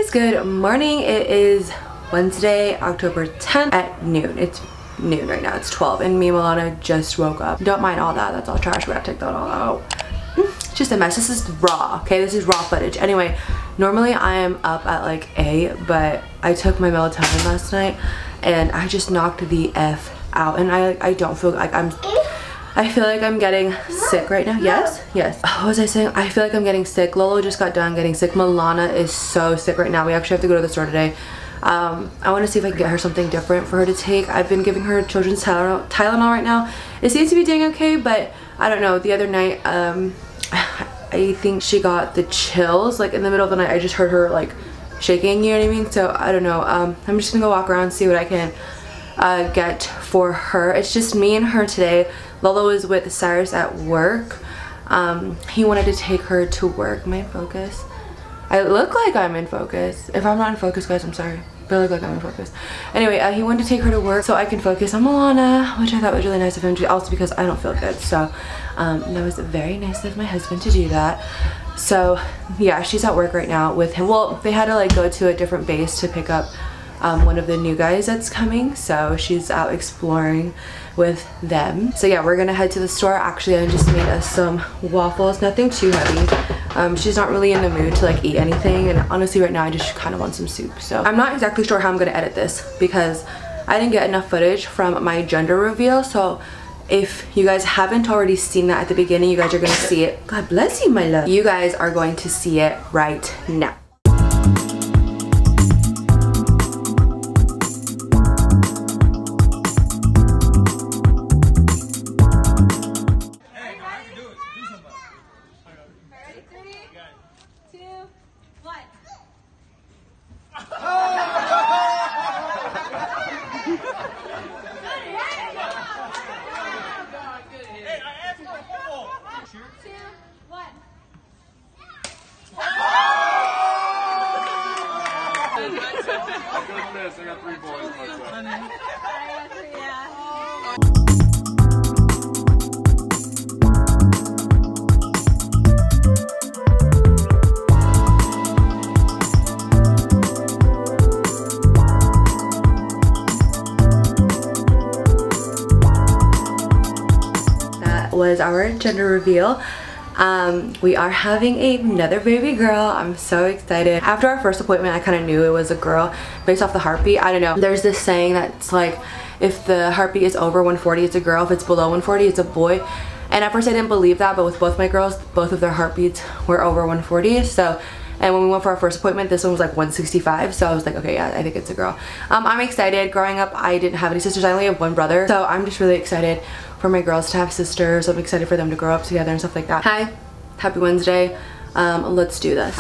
guys, good morning. It is Wednesday, October 10th at noon. It's noon right now. It's 12 and me and Milana just woke up. Don't mind all that. That's all trash. We gotta take that all out. It's just a mess. This is raw, okay? This is raw footage. Anyway, normally I am up at like 8, but I took my melatonin last night and I just knocked the F out, and I don't feel like I feel like I'm getting sick right now. Yes? Yes. What was I saying? I feel like I'm getting sick. Lolo just got done getting sick. Milana is so sick right now. We actually have to go to the store today. I want to see if I can get her something different for her to take. I've been giving her children's Tylenol right now. It seems to be doing okay, but I don't know. The other night, I think she got the chills. Like in the middle of the night, I just heard her like shaking, you know what I mean? So I don't know. I'm just gonna go walk around and see what I can get for her. It's just me and her today. Lolo is with Cyrus at work. He wanted to take her to work. Am I in focus? I look like I'm in focus. If I'm not in focus, guys, I'm sorry. But I look like I'm in focus. Anyway, he wanted to take her to work so I can focus on Milana, which I thought was really nice of him to do, also because I don't feel good. So that was very nice of my husband to do that. So yeah, she's at work right now with him. Well, they had to like go to a different base to pick up one of the new guys that's coming, so she's out exploring with them. So yeah, we're gonna head to the store. Actually, I just made us some waffles, nothing too heavy. She's not really in the mood to like eat anything, and honestly right now I just kind of want some soup. So I'm not exactly sure how I'm gonna edit this because I didn't get enough footage from my gender reveal. So if you guys haven't already seen that at the beginning, you guys are gonna see it. God bless you, my love. You guys are going to see it right now. I got 3 boys myself. That was our gender reveal. We are having another baby girl. I'm so excited. After our first appointment, I kind of knew it was a girl based off the heartbeat. I don't know. There's this saying that's like, if the heartbeat is over 140, it's a girl. If it's below 140, it's a boy. And at first I didn't believe that, but with both my girls, both of their heartbeats were over 140. So, and when we went for our first appointment, this one was like 165. So I was like, okay, yeah, I think it's a girl. I'm excited. Growing up, I didn't have any sisters. I only have one brother. So I'm just really excited for my girls to have sisters. I'm excited for them to grow up together and stuff like that. Hi, happy Wednesday. Let's do this.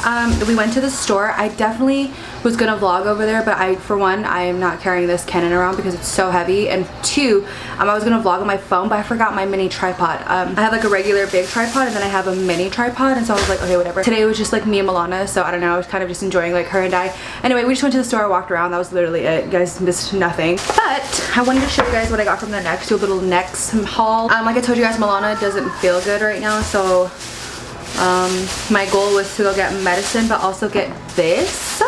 We went to the store. I definitely was gonna vlog over there, but for one, I am not carrying this Canon around because it's so heavy, and 2, I was gonna vlog on my phone, but I forgot my mini tripod. I have like a regular big tripod, and then I have a mini tripod, and so I was like, okay, whatever. Today was just like me and Milana, so I don't know, I was kind of just enjoying like her and I. Anyway, we just went to the store, walked around, that was literally it. You guys missed nothing. But I wanted to show you guys what I got from the NYX, do a little NYX haul. Like I told you guys, Milana doesn't feel good right now, so my goal was to go get medicine but also get this.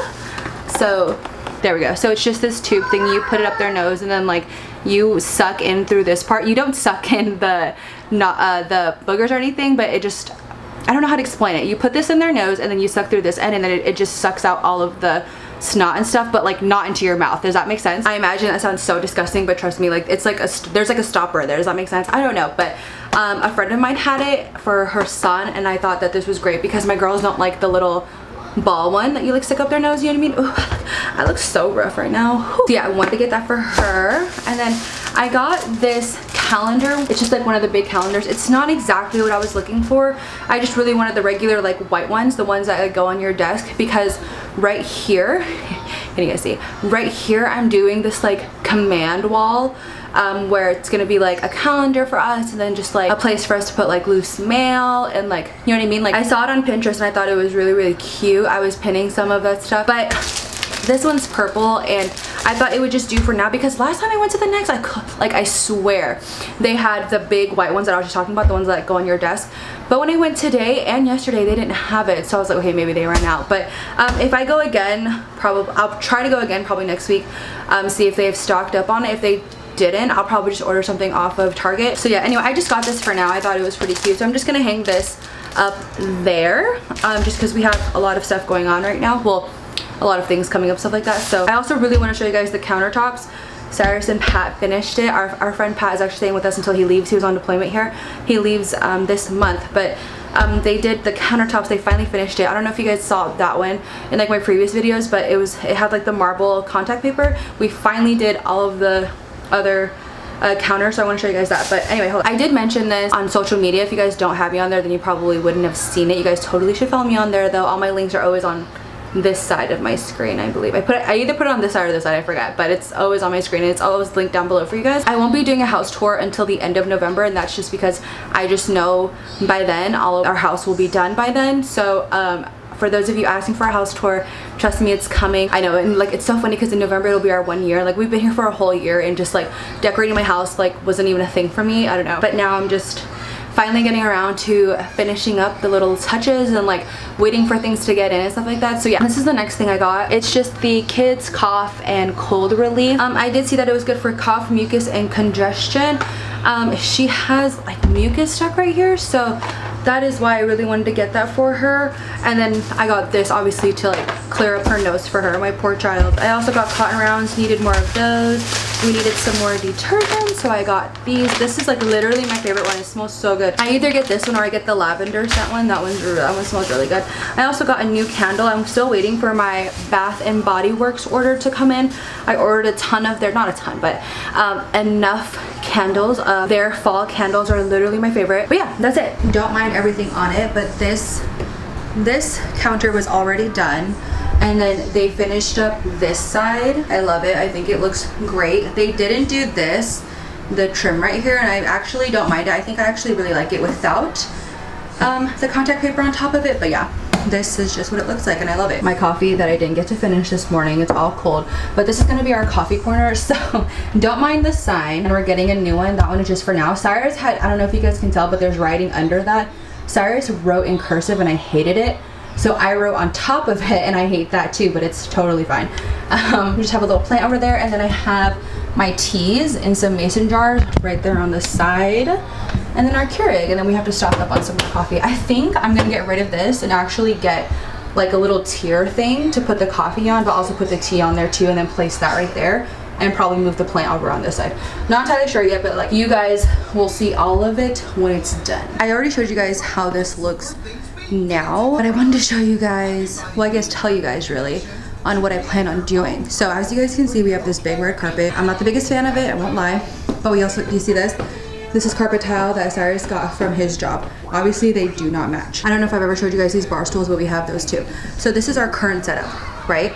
So there we go. So it's just this tube thing. You put it up their nose and then like you suck in through this part. You don't suck in the boogers or anything, but it just, I don't know how to explain it. You put this in their nose and then you suck through this end, and then it just sucks out all of the snot and stuff, but like not into your mouth. Does that make sense? I imagine that sounds so disgusting, but trust me, like it's like there's like a stopper there. Does that make sense? I don't know, but a friend of mine had it for her son, and I thought that this was great because my girls don't like the little ball one that you like stick up their nose, you know what I mean? Ooh, I look so rough right now. So yeah, I wanted to get that for her. And then I got this calendar. It's just like one of the big calendars. It's not exactly what I was looking for. I just really wanted the regular like white ones, the ones that like go on your desk, because right here, can you guys see? Right here I'm doing this like command wall where it's gonna be like a calendar for us, and then just like a place for us to put like loose mail and like, you know what I mean? Like I saw it on Pinterest and I thought it was really, really cute. I was pinning some of that stuff, but this one's purple and I thought it would just do for now, because last time I went to the NYX, I swear they had the big white ones that I was just talking about, the ones that go on your desk, But when I went today and yesterday, they didn't have it. So I was like, okay, maybe they ran out. But if I go again, probably I'll try to go again probably next week, see if they've stocked up on it. If they didn't, I'll probably just order something off of Target. So yeah, anyway, I just got this for now. I thought it was pretty cute. So I'm just gonna hang this up there, just because we have a lot of stuff going on right now. Well, a lot of things coming up, stuff like that. So I also really want to show you guys the countertops. Cyrus and Pat finished it. Our friend Pat is actually staying with us until he leaves. He was on deployment here. He leaves this month, but they did the countertops. They finally finished it. I don't know if you guys saw that one in like my previous videos, but it had like the marble contact paper. We finally did all of the other counter, so I want to show you guys that. But anyway, hold on. I did mention this on social media. If you guys don't have me on there, then you probably wouldn't have seen it. You guys totally should follow me on there though. All my links are always on this side of my screen, I believe. I either put it on this side or this side, I forgot, but it's always on my screen and it's always linked down below for you guys. I won't be doing a house tour until the end of November, and that's just because I just know by then all of our house will be done by then. So for those of you asking for a house tour, trust me, it's coming. I know, and like it's so funny because in November it'll be our 1 year. Like we've been here for a whole year, and just like decorating my house like wasn't even a thing for me. I don't know, but now I'm just finally getting around to finishing up the little touches and like waiting for things to get in and stuff like that. So yeah, this is the next thing I got. It's just the kids cough and cold relief. I did see that it was good for cough, mucus, and congestion. She has like mucus stuck right here, so that is why I really wanted to get that for her. And then I got this obviously to like clear up her nose for her, my poor child. I also got cotton rounds, needed more of those. We needed some more detergent, so I got these. This is like literally my favorite one. It smells so good. I either get this one or I get the lavender scent one. That one smells really good. I also got a new candle. I'm still waiting for my Bath and Body Works order to come in. I ordered a ton of their, not a ton, but enough candles. Their fall candles are literally my favorite. But yeah, that's it. Don't mind everything on it, but this counter was already done. And then they finished up this side. I love it. I think it looks great. They didn't do this, the trim right here, and I actually don't mind it. I think I actually really like it without the contact paper on top of it. But yeah, this is just what it looks like, and I love it. My coffee that I didn't get to finish this morning, it's all cold, but this is gonna be our coffee corner, so don't mind the sign. And we're getting a new one. That one is just for now. Cyrus had, I don't know if you guys can tell, but there's writing under that. Cyrus wrote in cursive and I hated it. So I wrote on top of it, and I hate that too, but it's totally fine. We just have a little plant over there, and then I have my teas in some mason jars right there on the side, and then our Keurig, and then we have to stock up on some more coffee. I think I'm gonna get rid of this and actually get like a little tier thing to put the coffee on, but also put the tea on there too, and then place that right there, and probably move the plant over on this side. Not entirely sure yet, but like you guys will see all of it when it's done. I already showed you guys how this looks now, but I wanted to show you guys, well, I guess tell you guys really on what I plan on doing. So as you guys can see, we have this big red carpet. I'm not the biggest fan of it, I won't lie, but we also, you see this? This is carpet tile that Cyrus got from his job. Obviously they do not match. I don't know if I've ever showed you guys these bar stools, but we have those too. So this is our current setup, right?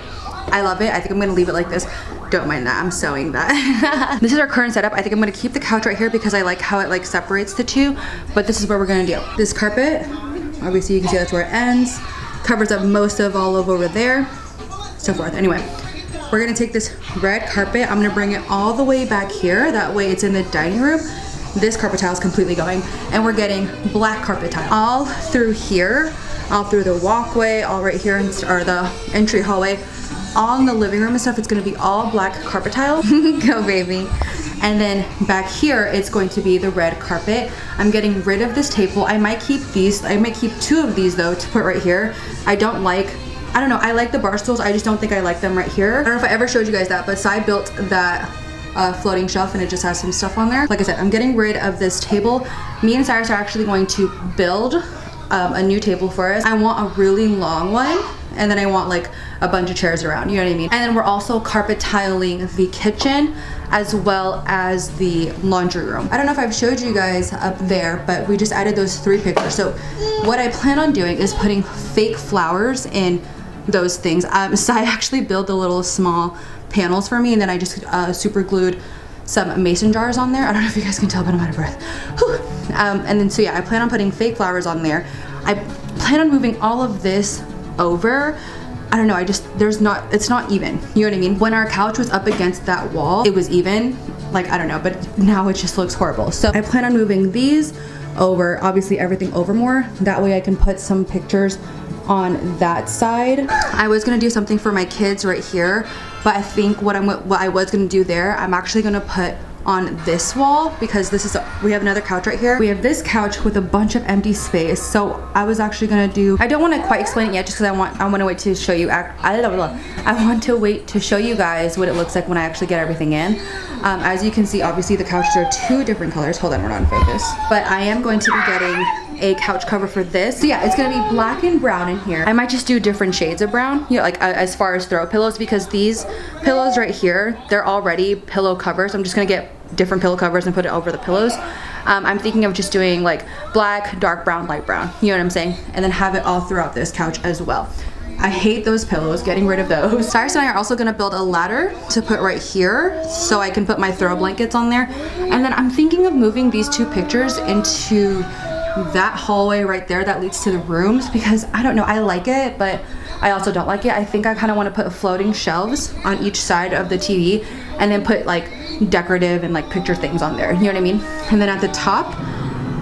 I love it. I think I'm gonna leave it like this. Don't mind that, I'm sewing that. This is our current setup. I think I'm gonna keep the couch right here because I like how it like separates the two, but this is what we're gonna do. This carpet, obviously you can see that's where it ends, covers up most of all over there, so forth. Anyway, we're gonna take this red carpet, I'm gonna bring it all the way back here, that way it's in the dining room. This carpet tile is completely going, and we're getting black carpet tile all through here, all through the walkway, all right here, or the entry hallway, all in the living room and stuff. It's gonna be all black carpet tile. Go baby. And then back here, it's going to be the red carpet. I'm getting rid of this table. I might keep these. I might keep 2 of these though to put right here. I don't know, I like the bar stools. I just don't think I like them right here. I don't know if I ever showed you guys that, but Sai built that floating shelf and it just has some stuff on there. Like I said, I'm getting rid of this table. Me and Cyrus are actually going to build a new table for us. I want a really long one, and then I want like a bunch of chairs around, you know what I mean? And then we're also carpet tiling the kitchen as well as the laundry room. I don't know if I've showed you guys up there, but we just added those 3 pictures. So what I plan on doing is putting fake flowers in those things. So I actually built the little small panels for me, and then I just super glued some mason jars on there. I don't know if you guys can tell, but I'm out of breath. And then so yeah, I plan on putting fake flowers on there. I plan on moving all of this over. I don't know, it's not even, you know what I mean? When our couch was up against that wall, it was even, like, I don't know, but now it just looks horrible. So I plan on moving these over, obviously everything over more. That way I can put some pictures on that side. I was gonna do something for my kids right here, but I think what I was gonna do there, I'm actually gonna put on this wall, because we have another couch right here. We have this couch with a bunch of empty space. So I was actually gonna do, I don't want to quite explain it yet, just because I want to wait to show you. I want to wait to show you guys what it looks like when I actually get everything in. As you can see, obviously the couches are 2 different colors. Hold on, we're not in focus. But I am going to be getting a couch cover for this. So yeah, it's gonna be black and brown in here. I might just do different shades of brown, you know, like as far as throw pillows, because these pillows right here, they're already pillow covers. I'm just gonna get different pillow covers and put it over the pillows. I'm thinking of just doing like black, dark brown, light brown, you know what I'm saying? And then have it all throughout this couch as well. I hate those pillows, getting rid of those. Cyrus and I are also gonna build a ladder to put right here so I can put my throw blankets on there. And then I'm thinking of moving these 2 pictures into that hallway right there that leads to the rooms, because I don't know, I like it, but I also don't like it. I think I kind of want to put floating shelves on each side of the TV and then put like decorative and like picture things on there, you know what I mean? And then at the top,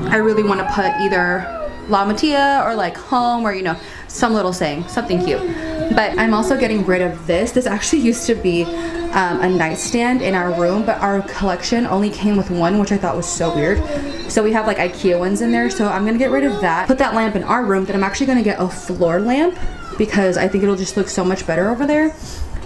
I really want to put either Laumatia or like home, or you know, some little saying, something cute. But I'm also getting rid of this. This actually used to be a nightstand in our room, but our collection only came with 1, which I thought was so weird. So we have like IKEA ones in there, so I'm gonna get rid of that. Put that lamp in our room. Then I'm actually gonna get a floor lamp, because I think it'll just look so much better over there.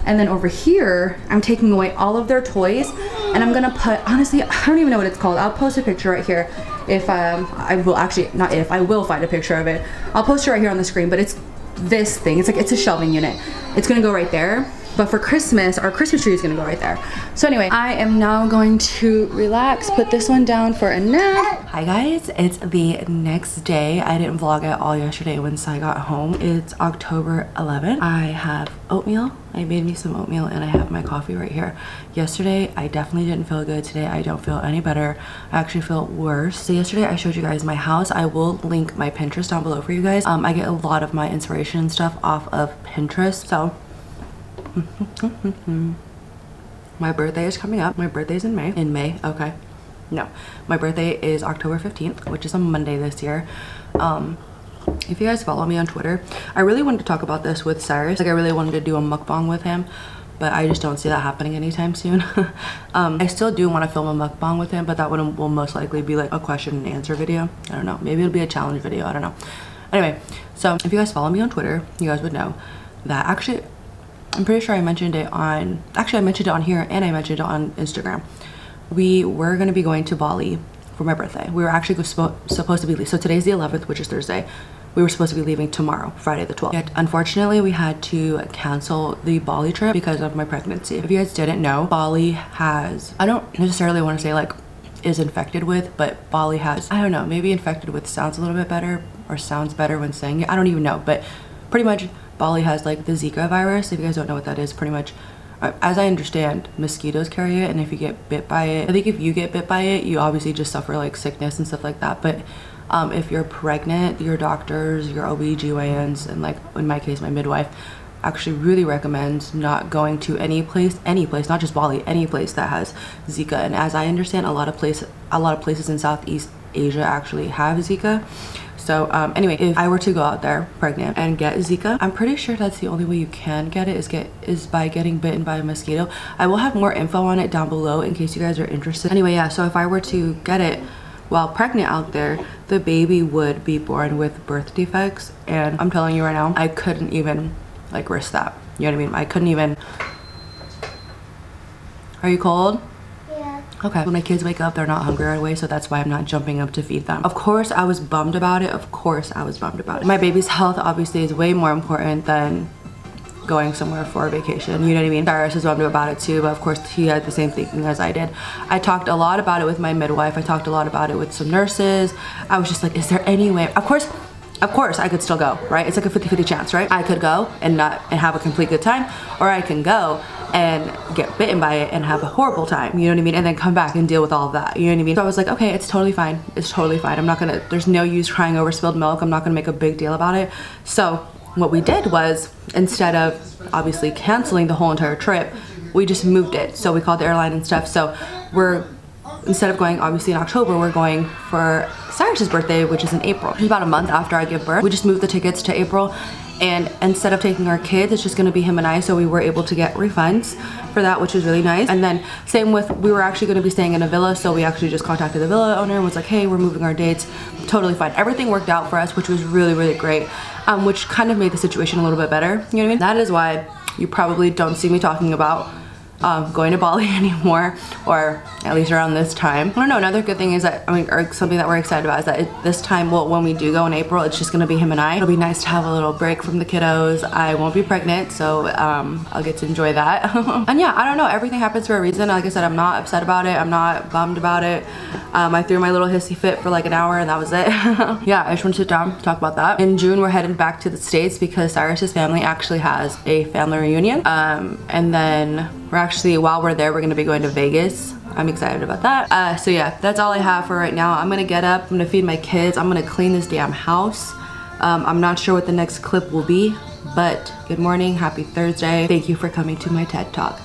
And then over here, I'm taking away all of their toys, and I'm gonna put, honestly, I don't even know what it's called. I'll post a picture right here. If I will find a picture of it. I'll post it right here on the screen, but it's this thing. It's a shelving unit. It's gonna go right there. But for Christmas, our Christmas tree is gonna go right there. So anyway, I am now going to relax, put this one down for a nap. Hi guys, it's the next day. I didn't vlog at all yesterday once I got home. It's October 11th. I have oatmeal. I made me some oatmeal and I have my coffee right here. Yesterday, I definitely didn't feel good. Today, I don't feel any better. I actually feel worse. So yesterday, I showed you guys my house. I will link my Pinterest down below for you guys. I get a lot of my inspiration and stuff off of Pinterest. So my birthday is coming up. My birthday's in May. In May, okay. No, my birthday is October 15th, which is a Monday this year. If you guys follow me on Twitter, I really wanted to talk about this with Cyrus. Like I really wanted to do a mukbang with him, but I just don't see that happening anytime soon. I still do want to film a mukbang with him, but that one will most likely be like a question and answer video. I don't know, maybe it'll be a challenge video, I don't know. Anyway, so if you guys follow me on Twitter, you guys would know that actually, I'm pretty sure I mentioned it on, actually I mentioned it on here and I mentioned it on Instagram. We were going to be going to Bali for my birthday. We were actually supposed to be leaving. So today's the 11th, which is Thursday. We were supposed to be leaving tomorrow, Friday the 12th. Yet, unfortunately, we had to cancel the Bali trip because of my pregnancy. If you guys didn't know, Bali has, I don't necessarily want to say like is infected with, but Bali has, I don't know, maybe infected with sounds a little bit better or sounds better when saying it. I don't even know, but pretty much Bali has like the Zika virus. If you guys don't know what that is, pretty much, as I understand, mosquitoes carry it, and if you get bit by it, I think if you get bit by it, you obviously just suffer like sickness and stuff like that. But if you're pregnant, your doctors, your OB/GYNs, and like in my case, my midwife, actually really recommends not going to any place, not just Bali, any place that has Zika. And as I understand, a lot of places in Southeast Asia actually have Zika. So anyway, if I were to go out there pregnant and get Zika, I'm pretty sure that's the only way you can get it is by getting bitten by a mosquito. I will have more info on it down below in case you guys are interested. Anyway, yeah, so if I were to get it while pregnant out there, the baby would be born with birth defects, and I'm telling you right now, I couldn't even like risk that. You know what I mean? I couldn't even. Are you cold? Okay. When my kids wake up, they're not hungry right away, so that's why I'm not jumping up to feed them. Of course, I was bummed about it. Of course, I was bummed about it. My baby's health obviously is way more important than going somewhere for a vacation. You know what I mean? Cyrus was bummed about it too, but of course, he had the same thinking as I did. I talked a lot about it with my midwife. I talked a lot about it with some nurses. I was just like, is there any way? Of course, I could still go, right? It's like a 50-50 chance, right? I could go and have a complete good time, or I can go and get bitten by it and have a horrible time, you know what I mean? And then come back and deal with all of that, you know what I mean? So I was like, okay, it's totally fine. It's totally fine. I'm not gonna, there's no use crying over spilled milk. I'm not gonna make a big deal about it. So what we did was, instead of obviously canceling the whole entire trip, we just moved it. So we called the airline and stuff. So we're instead of going obviously in October, we're going for Cyrus's birthday, which is in April. It's about a month after I give birth. We just moved the tickets to April, and instead of taking our kids, it's just gonna be him and I, so we were able to get refunds for that, which was really nice. And then same with, we were actually gonna be staying in a villa, so we actually just contacted the villa owner and was like, hey, we're moving our dates. Totally fine. Everything worked out for us, which was really, really great, which kind of made the situation a little bit better, you know what I mean? That is why you probably don't see me talking about going to Bali anymore, or at least around this time. I don't know, another good thing is that, I mean, or something that we're excited about is that this time, well, when we do go in April, it's just gonna be him and I. It'll be nice to have a little break from the kiddos. I won't be pregnant, so I'll get to enjoy that. And yeah, I don't know, everything happens for a reason. Like I said, I'm not upset about it. I'm not bummed about it. I threw my little hissy fit for like an hour and that was it. Yeah, I just want to sit down, talk about that. In June, we're headed back to the States because Cyrus's family actually has a family reunion. And then we're actually, while we're there, we're gonna be going to Vegas. I'm excited about that. So yeah, that's all I have for right now. I'm gonna get up, I'm gonna feed my kids, I'm gonna clean this damn house. I'm not sure what the next clip will be, but good morning, happy Thursday. Thank you for coming to my TED Talk.